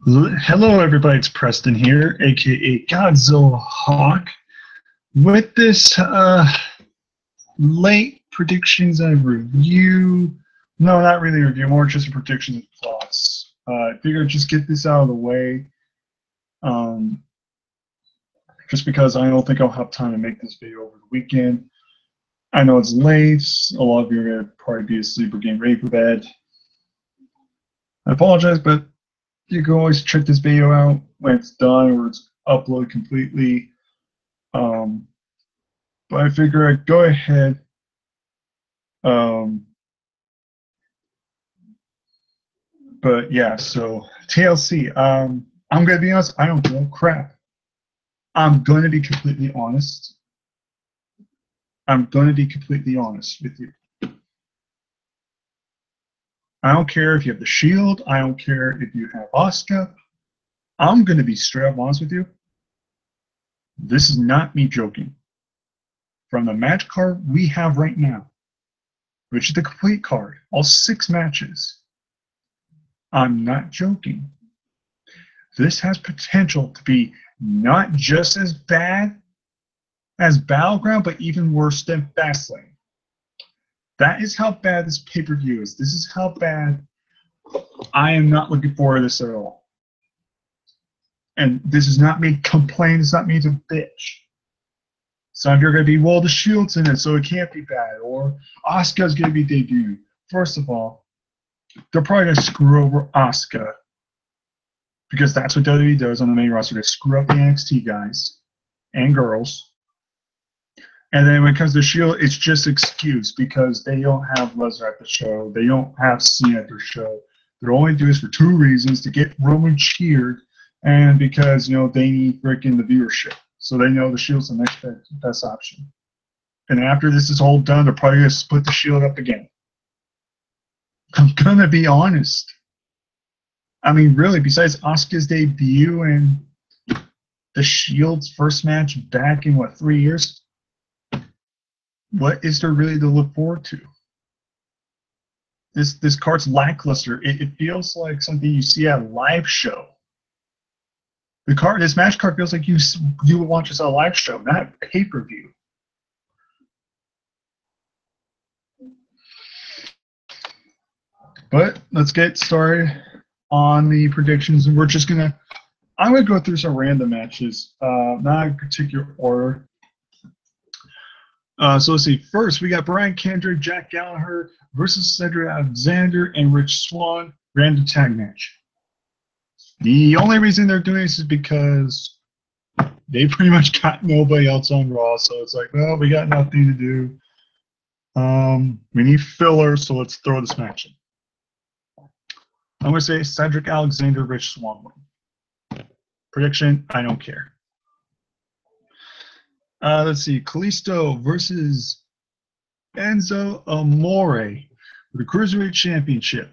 Hello, everybody. It's Preston here, aka Godzilla Hawk. With this late predictions and review, no, not really review, more just a prediction and thoughts. I figured just get this out of the way, um, just because I don't think I'll have time to make this video over the weekend. I know it's late. A lot of you are going to probably be asleep or getting ready for bed. I apologize, but you can always check this video out when it's done or it's uploaded completely. But I figure I'd go ahead. But yeah, so TLC. I'm gonna be honest. I don't know crap. I'm gonna be completely honest. I'm gonna be completely honest with you. I don't care if you have the Shield. I don't care if you have Asuka. I'm gonna be straight up honest with you. This is not me joking. From the match card we have right now, which is the complete card, all 6 matches, I'm not joking. This has potential to be not just as bad as Battleground, but even worse than Fastlane. That is how bad this pay-per-view is. This is how bad. I am not looking forward to this at all. And this is not me complaining. It's not me to bitch. Some of you are going to be, well, the Shield's in it, so it can't be bad. Or Asuka's going to be debuted. First of all, they're probably going to screw over Asuka, because that's what WWE does on the main roster. They screw up the NXT guys and girls. And then when it comes to Shield, it's just excuse because they don't have Lesnar at the show. They don't have Cena at their show. They're only doing this for 2 reasons: to get Roman cheered, and because they need freaking the viewership. So they know the Shield's the next best option. And after this is all done, they're probably going to split the Shield up again. I'm going to be honest. I mean, really, besides Asuka's debut and the Shield's first match back in, 3 years? What is there really to look forward to? This card's lackluster. It feels like something you see at a live show. This match card feels like you would watch this at a live show, not a pay-per-view. But let's get started on the predictions, and I'm gonna go through some random matches, not in particular order. So let's see. First, we got Brian Kendrick, Jack Gallagher versus Cedric Alexander and Rich Swann, random tag match. The only reason they're doing this is because they pretty much got nobody else on Raw, so it's like, well, we got nothing to do. We need filler, so let's throw this match in. I'm going to say Cedric Alexander, Rich Swann win. Prediction, I don't care. Let's see. Kalisto versus Enzo Amore for the Cruiserweight Championship.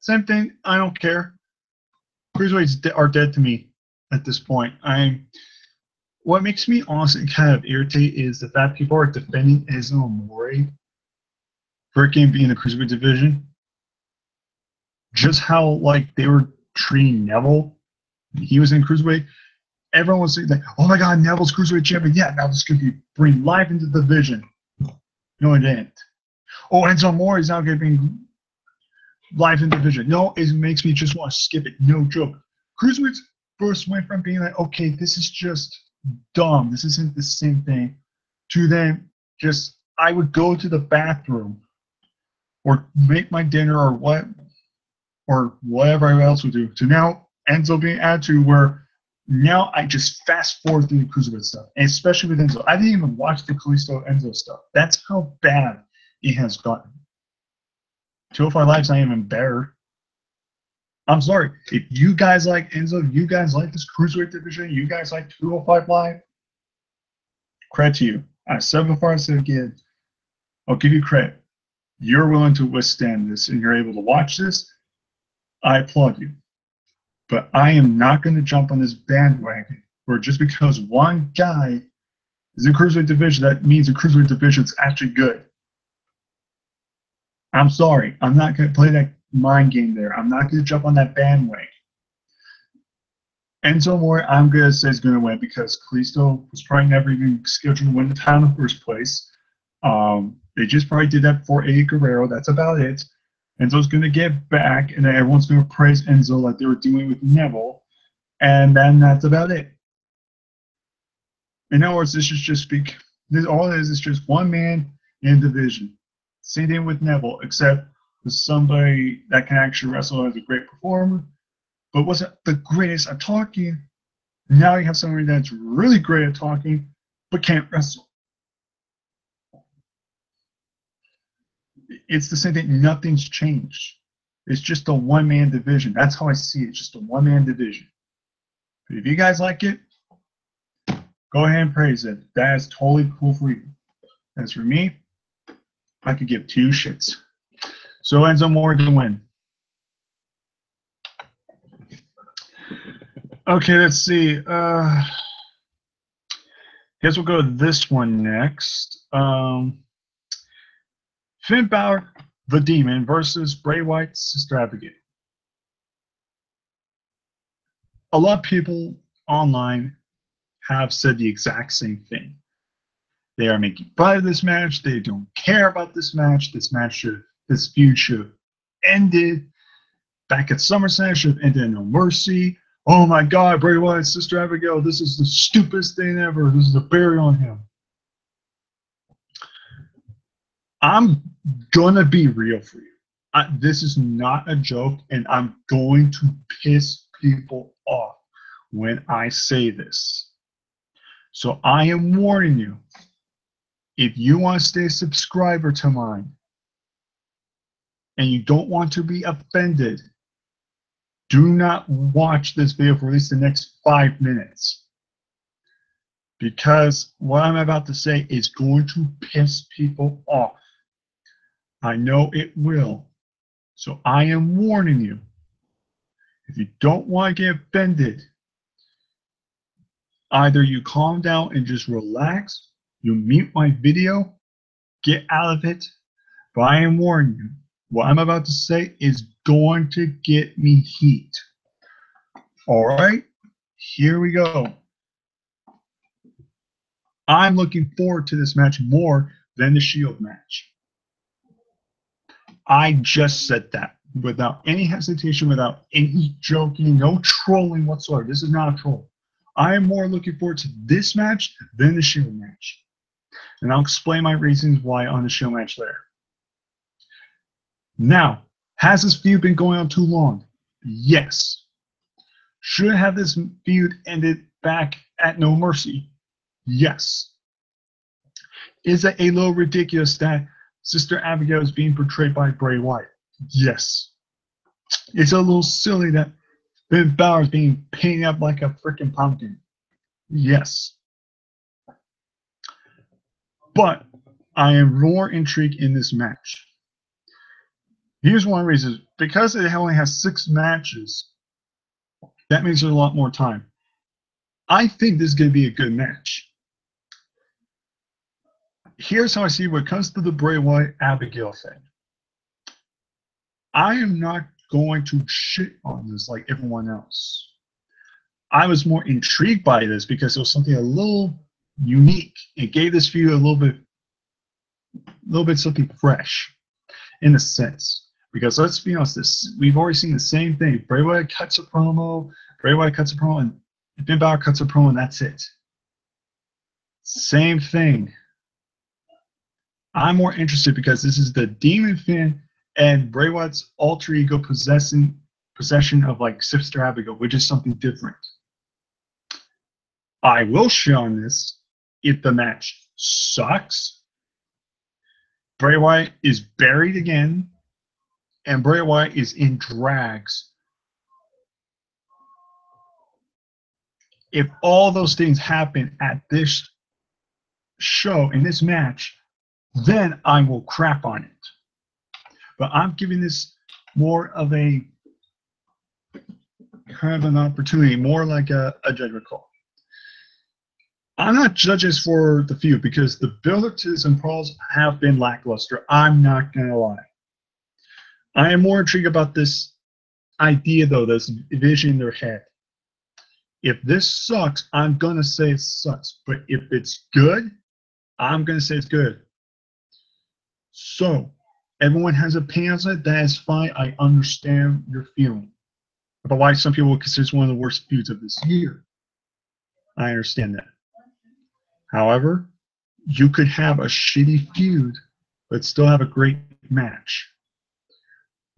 Same thing, I don't care. Cruiserweights are dead to me at this point. What makes me honestly kind of irritate is the fact people are defending Enzo Amore for it being in the Cruiserweight division. Just how they were treating Neville. He was in Cruiserweight. Everyone was saying that, oh my God, Neville's Cruiserweight champion. Yeah, now this could be bring life into the division. No, it didn't. Oh, Enzo Amore is now going to bring life in the division. No, it makes me just want to skip it. No joke. Cruiserweights first went from being like, okay, this is just dumb. This isn't the same thing, to then just, I would go to the bathroom or make my dinner or whatever I else would do, to now Enzo being added to where now I just fast forward through the Cruiserweight stuff, and especially with Enzo. I didn't even watch the Kalisto Enzo stuff. That's how bad it has gotten. 205 Live's not even better. I'm sorry. If you guys like Enzo, you guys like this Cruiserweight division, you guys like 205 Live, credit to you. I said before, I said again, I'll give you credit. You're willing to withstand this, and you're able to watch this. I applaud you. But I am not going to jump on this bandwagon where just because one guy is in the Cruiserweight division, that means the Cruiserweight division is actually good. I'm sorry. I'm not going to play that mind game there. I'm not going to jump on that bandwagon. Enzo Amore, I'm going to say is going to win because Kalisto was probably never even scheduled to win the title in the first place. They just probably did that for Eddie Guerrero. That's about it. Enzo's going to get back, and then everyone's going to praise Enzo like they were doing with Neville, and then that's about it. In other words, this is just all it is just one man in division. Same thing with Neville, except with somebody that can actually wrestle as a great performer, but wasn't the greatest at talking. Now you have somebody that's really great at talking, but can't wrestle. It's the same thing. Nothing's changed. It's just a one-man division. That's how I see it. Just a one-man division. But if you guys like it, go ahead and praise it. That is totally cool for you. As for me, I could give two shits. So Enzo Amore to win. Okay, let's see. Guess we'll go to this one next. Finn Balor, the Demon, versus Bray Wyatt, Sister Abigail. A lot of people online have said the exact same thing. They are making fun of this match. They don't care about this match. This feud should have ended back at SummerSlam. Should have ended in No Mercy. Oh my God, Bray Wyatt, Sister Abigail. This is the stupidest thing ever. This is a burial on him. I'm gonna be real for you. This is not a joke, and I'm going to piss people off when I say this. So I am warning you. If you want to stay a subscriber to mine, and you don't want to be offended, do not watch this video for at least the next 5 minutes. Because what I'm about to say is going to piss people off. I know it will. So I am warning you. If you don't want to get offended, either you calm down and just relax, you mute my video, get out of it. But I am warning you. What I'm about to say is going to get me heat. Alright, here we go. I'm looking forward to this match more than the Shield match. I just said that without any hesitation, without any joking, no trolling whatsoever. This is not a troll. I am more looking forward to this match than the Shield match. And I'll explain my reasons why on the Shield match later. Now, has this feud been going on too long? Yes. Should have this feud ended back at No Mercy? Yes. Is it a little ridiculous that Sister Abigail is being portrayed by Bray Wyatt? Yes. It's a little silly that Finn Balor is being painted up like a freaking pumpkin. Yes. But I am more intrigued in this match. Here's one reason. Because it only has 6 matches, that means there's a lot more time. I think this is going to be a good match. Here's how I see it when it comes to the Bray Wyatt Abigail thing. I am not going to shit on this like everyone else. I was more intrigued by this because it was something a little unique. It gave this feud a little bit something fresh, in a sense. Because let's be honest, we've already seen the same thing. Bray Wyatt cuts a promo, and Finn Balor cuts a promo, and that's it. Same thing. I'm more interested because this is the Demon Finn and Bray Wyatt's alter ego possession of like Sister Abigail, which is something different. I will shit on this if the match sucks. Bray Wyatt is buried again, and Bray Wyatt is in drags. If all those things happen at this show, in this match, then I will crap on it. But I'm giving this more of a kind of an opportunity, more like a judgment call. I'm not judging for the feud because the build-up to this and pros have been lackluster. I'm not going to lie. I am more intrigued about this idea, though, this vision in their head. If this sucks, I'm going to say it sucks. But if it's good, I'm going to say it's good. So, everyone has opinions on it. That is fine. I understand your feeling about why some people would consider it one of the worst feuds of this year. I understand that. However, you could have a shitty feud, but still have a great match.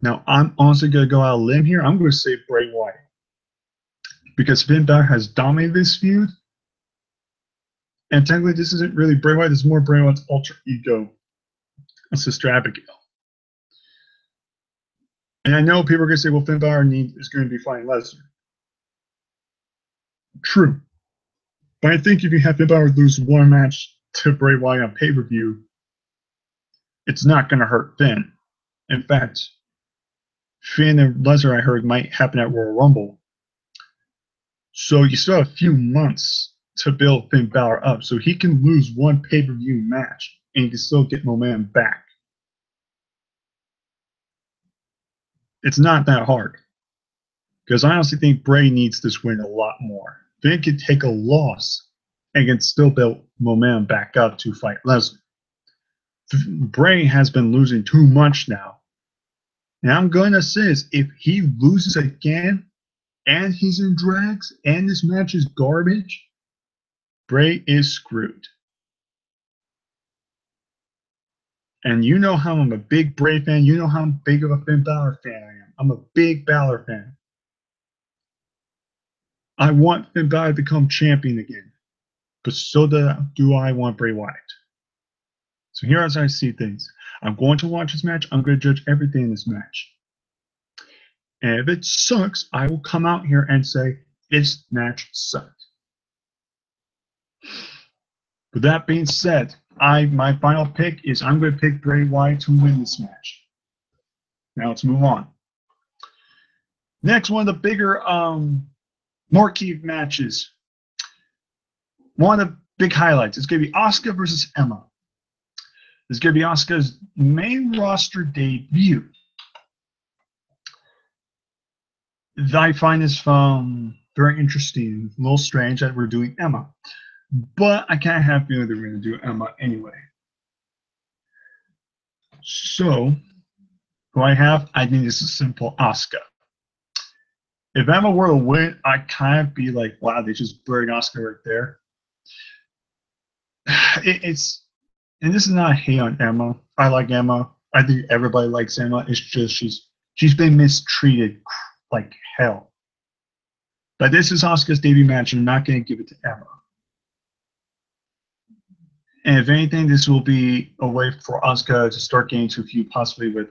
Now, I'm honestly going to go out on a limb here. I'm going to say Bray Wyatt. Because Finn Balor has dominated this feud. And technically, this isn't really Bray Wyatt. This is more Bray Wyatt's alter ego, Sister Abigail. And I know people are going to say, well, Finn Balor is going to be fighting Lesnar. True. But I think if you have Finn Balor lose one match to Bray Wyatt on pay-per-view, it's not going to hurt Finn. In fact, Finn and Lesnar, I heard, might happen at Royal Rumble. So you still have a few months to build Finn Balor up. So he can lose one pay-per-view match and he can still get momentum back. It's not that hard. Because I honestly think Bray needs this win a lot more. Finn can take a loss and can still build momentum back up to fight Lesnar. Bray has been losing too much now. And I'm going to say this, if he loses again and he's in drags and this match is garbage, Bray is screwed. And you know how I'm a big Bray fan. You know how big of a Finn Balor fan I am. I'm a big Balor fan. I want Finn Balor to become champion again. But so do I want Bray Wyatt. So here as I see things. I'm going to watch this match. I'm going to judge everything in this match. And if it sucks, I will come out here and say, this match sucked. With that being said, my final pick is I'm going to pick Bray Wyatt to win this match. Now let's move on. Next, one of the bigger marquee matches. One of the big highlights. It's going to be Asuka versus Emma. This is going to be Asuka's main roster debut. I find this very interesting, a little strange that we're doing Emma. But I kind of have a feeling that we're going to do Emma anyway. So, who I have, I think this is simple Asuka. If Emma were to win, I'd kind of be like, wow, they just buried Asuka right there. And this is not a hate on Emma. I like Emma. I think everybody likes Emma. It's just she's been mistreated like hell. But this is Asuka's debut match, and I'm not going to give it to Emma. And if anything, this will be a way for Asuka to start getting to a feud possibly with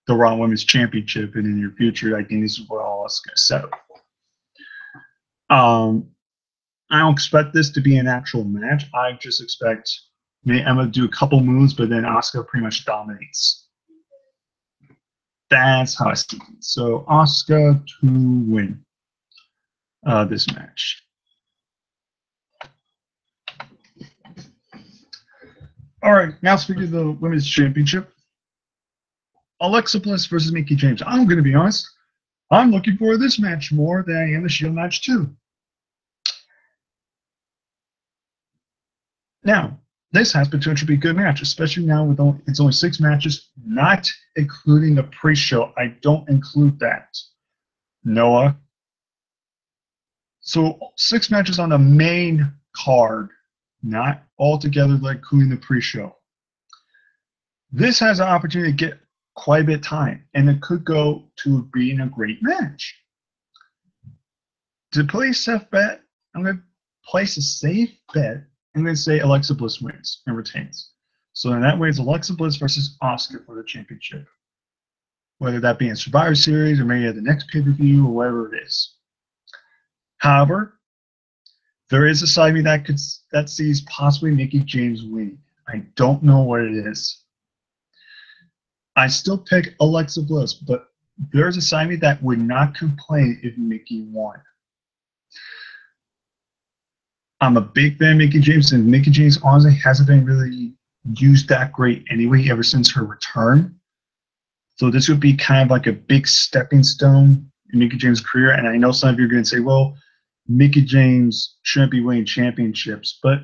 the Raw Women's Championship, and in your future, I think this is what all Asuka set up. I don't expect this to be an actual match. I just expect maybe Emma to do a couple moves, but then Asuka pretty much dominates. That's how I see it. So Asuka to win this match. All right, now speaking of the Women's Championship, Alexa Bliss versus Mickie James. I'm going to be honest. I'm looking for this match more than I am the Shield match too. Now, this has potential to be a good match, especially now with it's only 6 matches, not including the pre-show. I don't include that, Noah. So 6 matches on the main card, not altogether like including the pre-show. This has an opportunity to get quite a bit of time, and it could go to being a great match. To place a safe bet, I'm going to place a safe bet. I'm going to say Alexa Bliss wins and retains. So in that way, it's Alexa Bliss versus Asuka for the championship. Whether that be in Survivor Series or maybe at the next pay-per-view or whatever it is. However, there is a side of me that sees possibly Mickie James winning. I don't know what it is. I still pick Alexa Bliss, but there's a side of me that would not complain if Mickie won. I'm a big fan of Mickie James, and Mickie James honestly hasn't been really used that great anyway ever since her return. So this would be kind of like a big stepping stone in Mickie James' career. And I know some of you are going to say, well, Mickie James shouldn't be winning championships. But,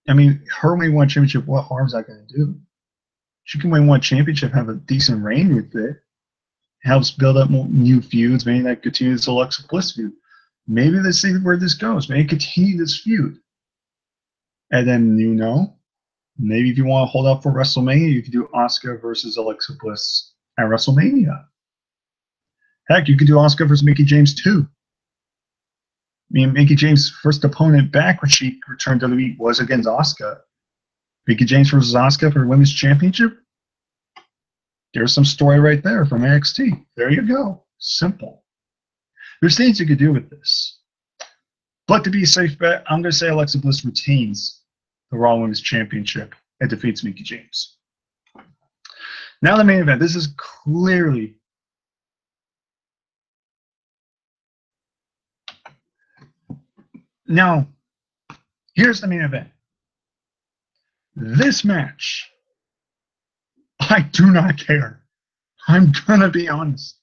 I mean, her winning one championship, what harm is that going to do? She can win one championship, have a decent reign with it. Helps build up more new feuds. Maybe that continues the Alexa Bliss feud. Maybe let's see where this goes. Maybe continue this feud. And then, maybe if you want to hold out for WrestleMania, you can do Asuka versus Alexa Bliss at WrestleMania. Heck, you could do Asuka versus Mickie James too. I mean, Mickie James' first opponent back when she returned to WWE was against Asuka. Mickie James versus Asuka for the Women's Championship. There's some story right there from NXT. There you go. Simple. There's things you could do with this. But to be a safe bet, I'm going to say Alexa Bliss retains the Raw Women's Championship and defeats Mickie James. Now the main event. This is clearly now. Here's the main event. This match, I do not care. I'm gonna be honest.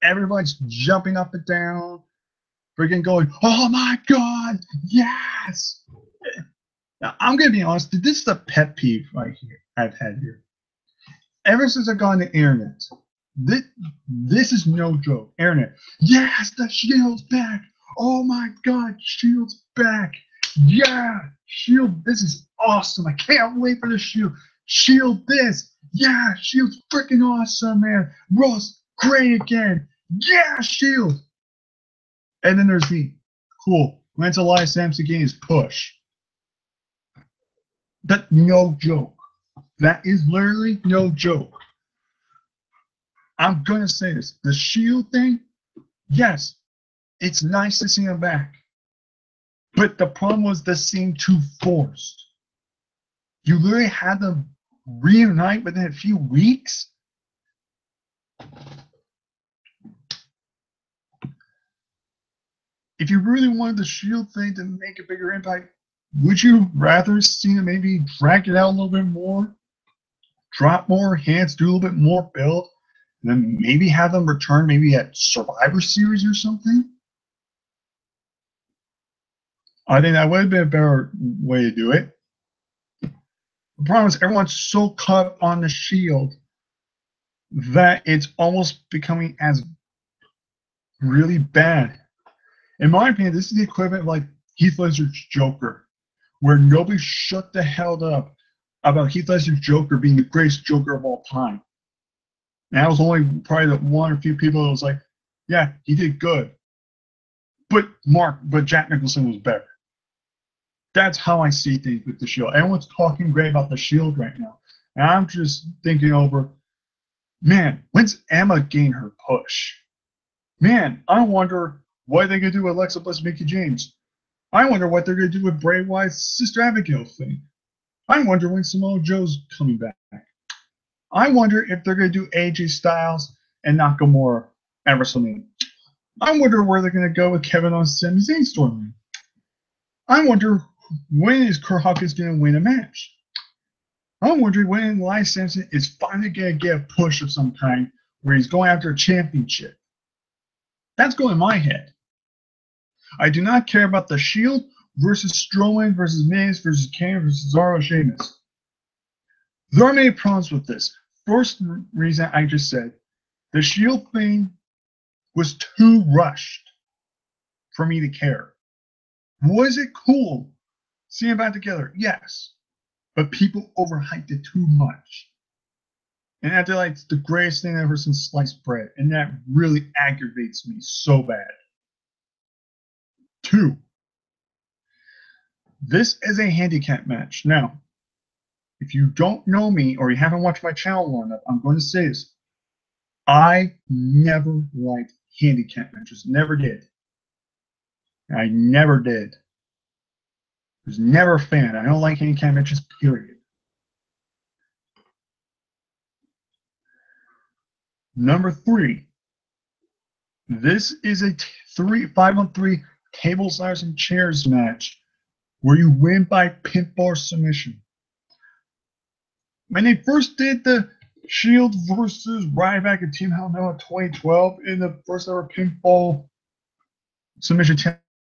Everybody's jumping up and down, freaking going, "Oh my God, yes!" Now, I'm gonna be honest. This is a pet peeve I've had here. Ever since I've gone to the internet, this is no joke. Internet, yes, the Shield's back. Oh my God, Shield's back. Yeah, Shield, this is awesome. I can't wait for the Shield. Shield this. Yeah, Shield's freaking awesome, man. Ross, great again. Yeah, Shield. And then there's the cool. When's Elias Sampson getting his push? That no joke. That is literally no joke. I'm gonna say this. The Shield thing, yes, it's nice to see him back. But the problem was this seemed too forced. You literally had them reunite within a few weeks. If you really wanted the Shield thing to make a bigger impact, would you rather see them maybe drag it out a little bit more, drop more hands, do a little bit more build, and then maybe have them return maybe at Survivor Series or something? I think that would have been a better way to do it. The problem is everyone's so caught up on the Shield that it's almost becoming as really bad. In my opinion, this is the equivalent of like Heath Ledger's Joker, where nobody shut the hell up about Heath Ledger's Joker being the greatest Joker of all time. And that was only probably the one or few people that was like, yeah, he did good. But Jack Nicholson was better. That's how I see things with the Shield. Everyone's talking great about the Shield right now. And I'm just thinking over, man, when's Emma getting her push? Man, I wonder what they're going to do with Alexa Bliss, Mickie James. I wonder what they're going to do with Bray Wyatt's Sister Abigail thing. I wonder when Samoa Joe's coming back. I wonder if they're going to do AJ Styles and Nakamura at WrestleMania. I wonder where they're going to go with Kevin Owens and Sami Zayn storyline. I wonder when is Kurt Hawkins going to win a match. I'm wondering when Elias Sampson is finally going to get a push of some kind where he's going after a championship. That's going in my head. I do not care about the Shield versus Strowman versus Miz versus Kane versus Cesaro Sheamus. There are many problems with this. First reason I just said, the Shield thing was too rushed for me to care. Was it cool seeing them back together? Yes. But people overhyped it too much. And acted like it's the greatest thing ever since sliced bread. And that really aggravates me so bad. 2. This is a handicap match. Now, if you don't know me or you haven't watched my channel long enough, I'm going to say this. I never liked handicap matches. Never did. I never did. I was never a fan. I don't like handicap matches, period. Number 3. This is a 5-on-3 tables, ladders, and chairs match where you win by pinfall submission. when they first did the Shield versus Ryback and Team Hell No in 2012 in the first ever pinfall submission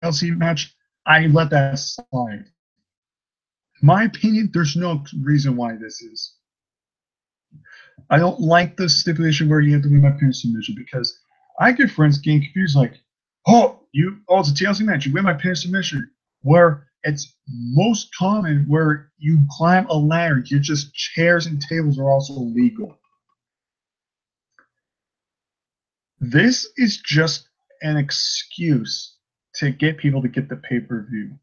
TLC match, I let that slide. My opinion, there's no reason why this is. I don't like the stipulation where you have to win by pin submission because I get friends getting confused like, oh, it's a TLC match, you win by pin submission. Where it's most common where you climb a ladder, you're just chairs and tables are also legal. This is just an excuse to get people to get the pay-per-view.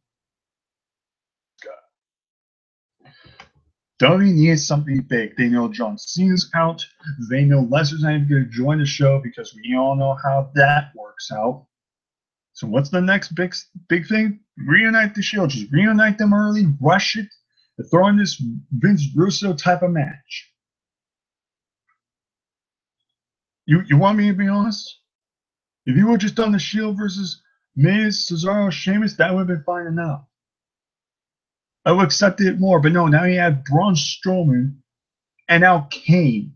WWE needs something big. They know John Cena's out. They know Lesnar's not even going to join the show because we all know how that works out. So what's the next big thing? Reunite the Shield. Just reunite them early, rush it, and throw in this Vince Russo type of match. You want me to be honest? If you would just done the Shield versus Miz, Cesaro, Sheamus, that would have been fine enough. I would accept it more, but no, now you have Braun Strowman and now Kane.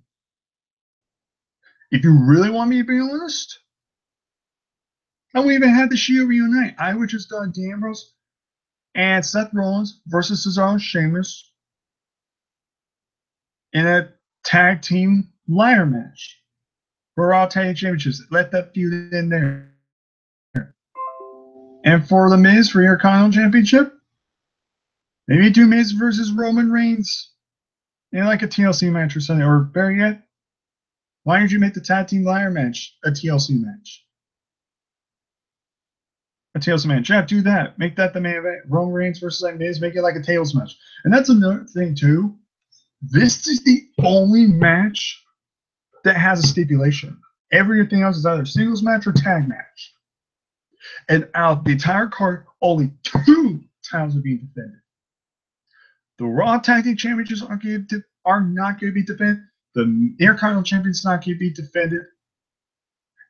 If you really want me to be honest, I wouldn't even have the Shield reunite. I would just done Dean Ambrose and Seth Rollins versus Cesaro and Sheamus in a tag team ladder match for Raw Tag Championships. Let that feud in there. And for the Miz for your Intercontinental Championship, maybe do Miz versus Roman Reigns in like a TLC match or something. Or better yet, why didn't you make the tag team ladder match a TLC match? A tables match. Yeah, do that. Make that the main event. Roman Reigns versus Miz. Make it like a tables match. And that's another thing too. This is the only match that has a stipulation. Everything else is either singles match or tag match. And out the entire card, only 2 titles are being defended. The Raw Tag Team Championships are not going to be defended. The Intercontinental Championship is not going to be defended.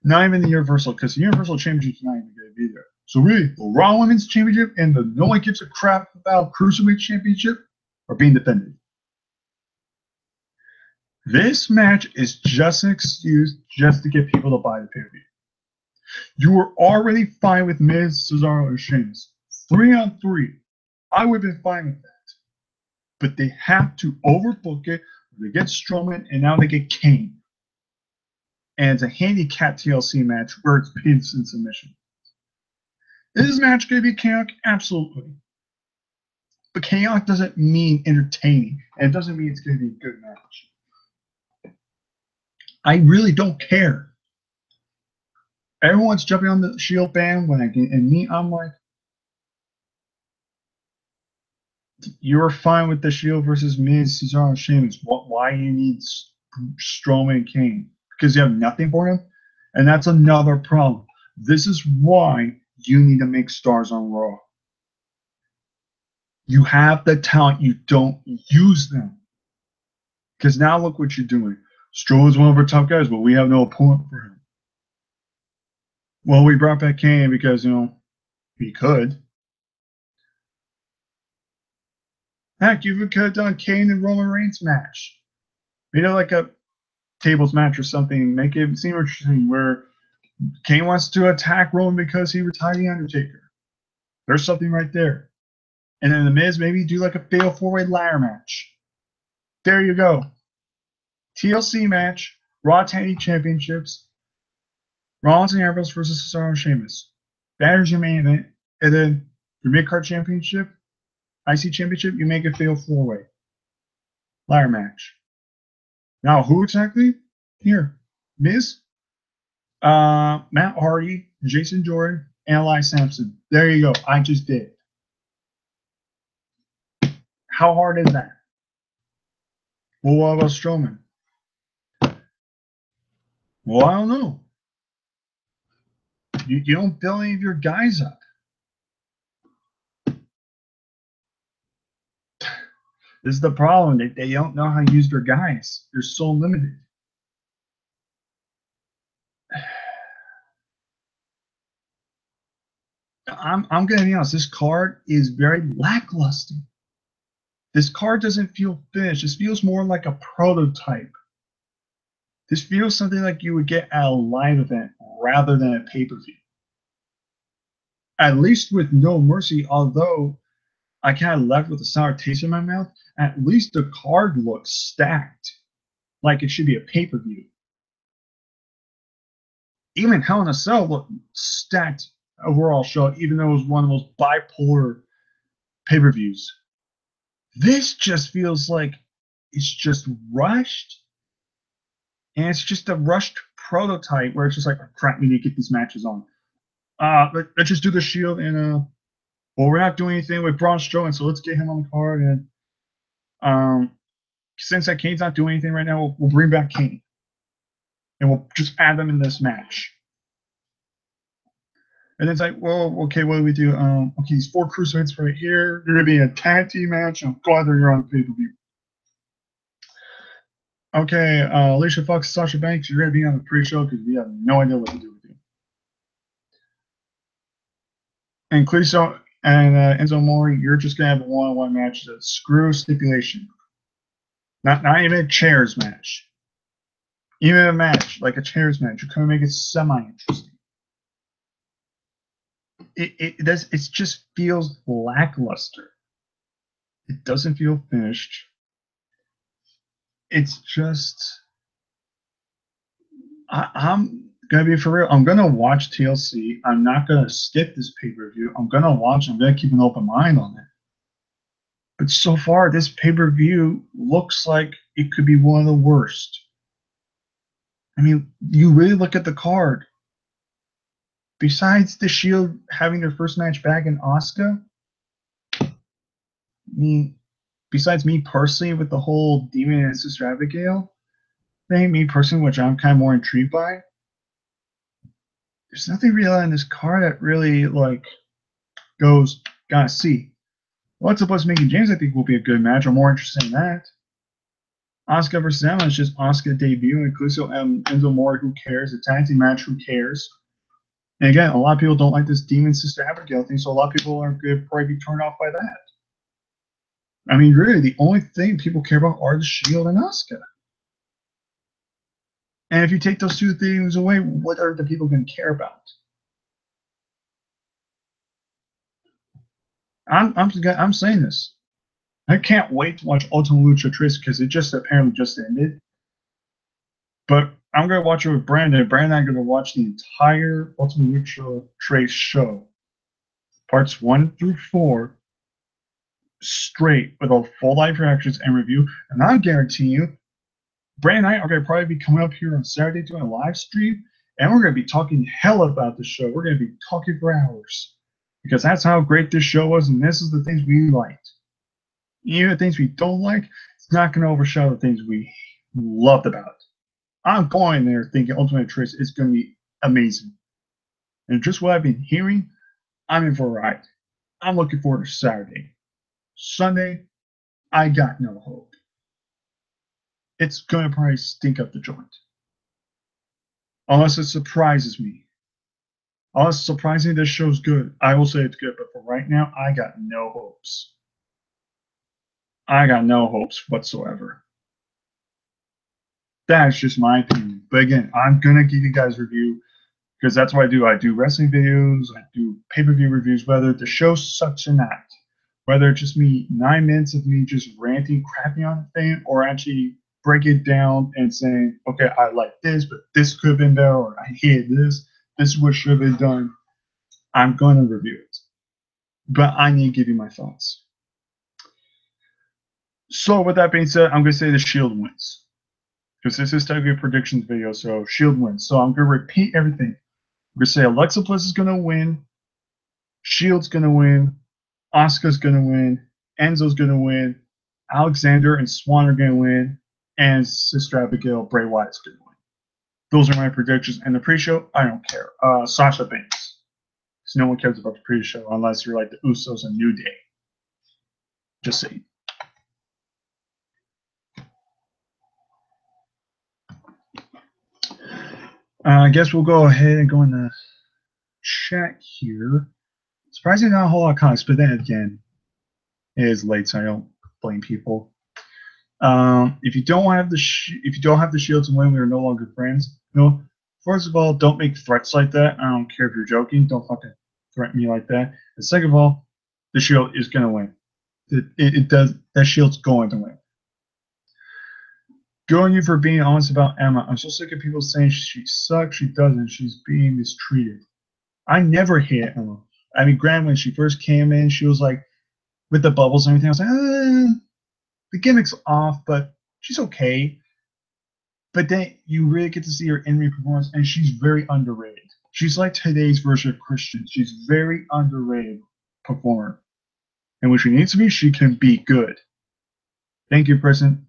Not even the Universal, because the Universal Championship is not even going to be there. So really, the Raw Women's Championship and the no one gives a crap about Cruiserweight Championship are being defended. This match is just an excuse just to get people to buy the pay-per-view. You were already fine with Miz, Cesaro, and Sheamus. 3-on-3. I would have been fine with that. But they have to overbook it. They get Strowman, and now they get Kane. And it's a handicap TLC match where it's pins and submission. Is this match going to be chaotic? Absolutely. But chaotic doesn't mean entertaining, and it doesn't mean it's going to be a good match. I really don't care. Everyone's jumping on the Shield bandwagon, and me, I'm like, you're fine with the Shield versus Miz, Cesaro, and Sheamus. Why do you need Strowman and Kane? Because you have nothing for him? And that's another problem. This is why you need to make stars on Raw. You have the talent, you don't use them. Because now look what you're doing. Strowman's one of our top guys, but we have no opponent for him. Well, we brought back Kane because, he could. Heck, you could have done Kane and Roman Reigns match. Made it like a tables match or something. Make it seem interesting where Kane wants to attack Roman because he retired The Undertaker. There's something right there. And then The Miz, maybe do like a fatal 4-way ladder match. There you go. TLC match, Raw Tag Team Championships, Rollins and Ambrose versus Cesaro and Sheamus. That is your main event. And then your mid-card championship, IC championship, you make a fatal 4-way ladder match. Now, who exactly? Here, Miz, Matt Hardy, Jason Jordan, and Elias Sampson. There you go. I just did. How hard is that? Well, what about Strowman? Well, I don't know. You don't build any of your guys up. This is the problem. They don't know how to use their guys. They're so limited. I'm going to be honest. This card is very lackluster. This card doesn't feel finished. This feels more like a prototype. This feels something like you would get at a live event rather than a pay-per-view. At least with No Mercy, although I kind of left with a sour taste in my mouth, at least the card looks stacked, like it should be a pay-per-view. Even Hell in a Cell looked stacked overall show, even though it was one of the most bipolar pay-per-views. This just feels like it's just rushed, and it's just a rushed prototype where it's just like, oh, crap, we need to get these matches on. Let's just do the Shield, and well, we're not doing anything with Braun Strowman, so let's get him on the card. And since that Kane's not doing anything right now, we'll bring back Kane, and we'll just add them in this match. And it's like, well, okay, what do we do? Okay, these 4 cruiserweights right here. They're gonna be a tag team match. I'm glad they're on pay-per-view. Okay, Alicia Fox, Sasha Banks, you're gonna be on the pre-show because we have no idea what to do with you. And Cliso and Enzo Amore, you're just gonna have a one-on-one match. Screw stipulation. Not even a chairs match. Even a match like a chairs match, you're gonna make it semi-interesting. It just feels lackluster. It doesn't feel finished. It's just, I'm gonna be for real. I'm gonna watch TLC. I'm not gonna skip this pay-per-view. I'm gonna watch. I'm gonna keep an open mind on it. But so far, this pay-per-view looks like it could be one of the worst. I mean, you really look at the card. Besides the Shield having their first match back in Asuka, I mean, besides me personally with the whole Demon and Sister Abigail thing, me personally, which I'm kind of more intrigued by, there's nothing really on this card that really like goes, gotta see. What's up with Mickey James? I think will be a good match. I'm more interested in that. Asuka versus Emma is just Asuka debuting. Inclusive Enzo Amore, who cares? A tag team match, who cares? And again, a lot of people don't like this Demon Sister Abigail thing, so a lot of people are going to probably be turned off by that. I mean, really, the only thing people care about are the Shield and Asuka. And if you take those two things away, what are the people going to care about? I'm saying this. I can't wait to watch Ultimate Lucha Trace because it just apparently just ended. But I'm going to watch it with Brandon. Brandon and I are going to watch the entire Ultimate Lucha Trace show, parts 1 through 4, straight with a full live reactions and review. And I guarantee you, Brandon and I are going to probably be coming up here on Saturday doing a live stream, and we're going to be talking hell about the show. We're going to be talking for hours because that's how great this show was, and this is the things we liked. Even the things we don't like, it's not going to overshadow the things we loved about it. I'm going there thinking Ultimate Trace is going to be amazing. And just what I've been hearing, I'm in for a ride. I'm looking forward to Saturday. Sunday, I got no hope. It's going to probably stink up the joint. Unless it surprises me. Unless surprisingly this show's good, I will say it's good. But for right now, I got no hopes. I got no hopes whatsoever. That's just my opinion. But again, I'm going to give you guys a review because that's what I do. I do wrestling videos. I do pay-per-view reviews, whether the show sucks or not. Whether it's just me, 9 minutes of me just ranting, crapping on the thing, or actually break it down and saying, okay, I like this, but this could have been better, or I hated this. This is what should have been done. I'm going to review it. But I need to give you my thoughts. So with that being said, I'm going to say the Shield wins. Because this is technically a predictions video, so Shield wins. So I'm going to repeat everything. I'm going to say Alexa Bliss is going to win. Shield's going to win. Asuka's going to win. Enzo's going to win. Alexander and Swan are going to win. And Sister Abigail, Bray Wyatt's going to win. Those are my predictions. And the pre-show, I don't care. Sasha Banks. Because no one cares about the pre-show unless you're like the Usos and New Day. Just saying. I guess we'll go ahead and go in the chat here. Surprisingly, not a whole lot of comments, but then again, it is late, so I don't blame people. If you don't have the shield to win, we are no longer friends. No. First of all, don't make threats like that. I don't care if you're joking. Don't fucking threaten me like that. And second of all, the shield is gonna win. It does. That shield's going to win. Good on you for being honest about Emma. I'm so sick of people saying she sucks. She doesn't. She's being mistreated. I never hate Emma. I mean, granted, when she first came in, she was like with the bubbles and everything. I was like, the gimmick's off, but she's okay. But then you really get to see her in-ring performance, and she's very underrated. She's like today's version of Christian. She's very underrated performer. And when she needs to be, she can be good. Thank you, President.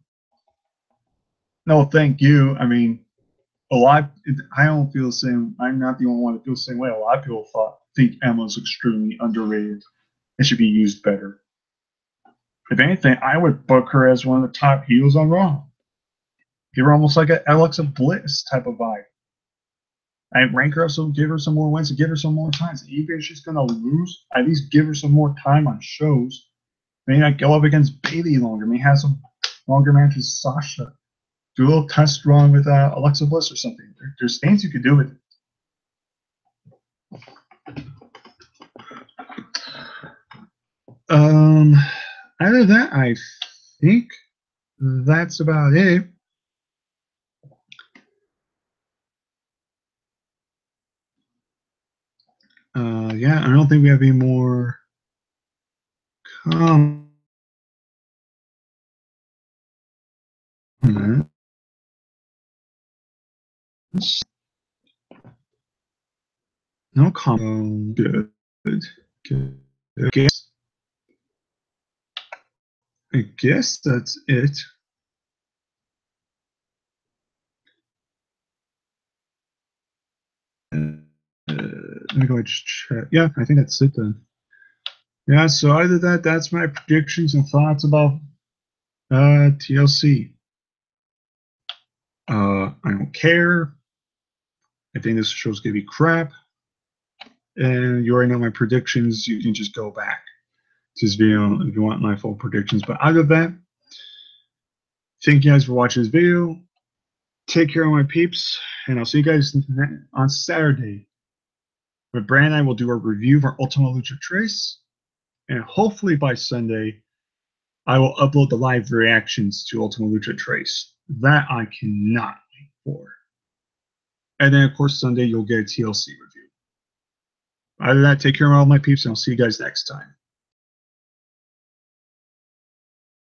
No, thank you. I mean, I don't feel the same. I'm not the only one that feels the same way. A lot of people think Emma's extremely underrated and should be used better. If anything, I would book her as one of the top heels on Raw. Give her almost like an Alexa Bliss type of vibe. I rank her up, so give her some more wins and give her some more times. Even if she's gonna lose, at least give her some more time on shows. Maybe not go up against Bayley longer. Maybe have some longer matches with Sasha. Do a little test run with Alexa Bliss or something. There's things you could do with it. Other than that, I think that's about it. Yeah, I don't think we have any more comments. No comment. Good. I guess that's it. Let me go ahead and check. Yeah, I think that's it then. Yeah, so either that's my predictions and thoughts about TLC. I don't care. I think this show's gonna be crap. And you already know my predictions. You can just go back to this video if you want my full predictions. But other than that, thank you guys for watching this video. Take care of my peeps, and I'll see you guys on Saturday. Where Brand and I will do a review of our Ultima Lucha Trace. And hopefully by Sunday, I will upload the live reactions to Ultima Lucha Trace. That I cannot wait for. And then, of course, Sunday, you'll get a TLC review. Other than that, take care of all my peeps, and I'll see you guys next time.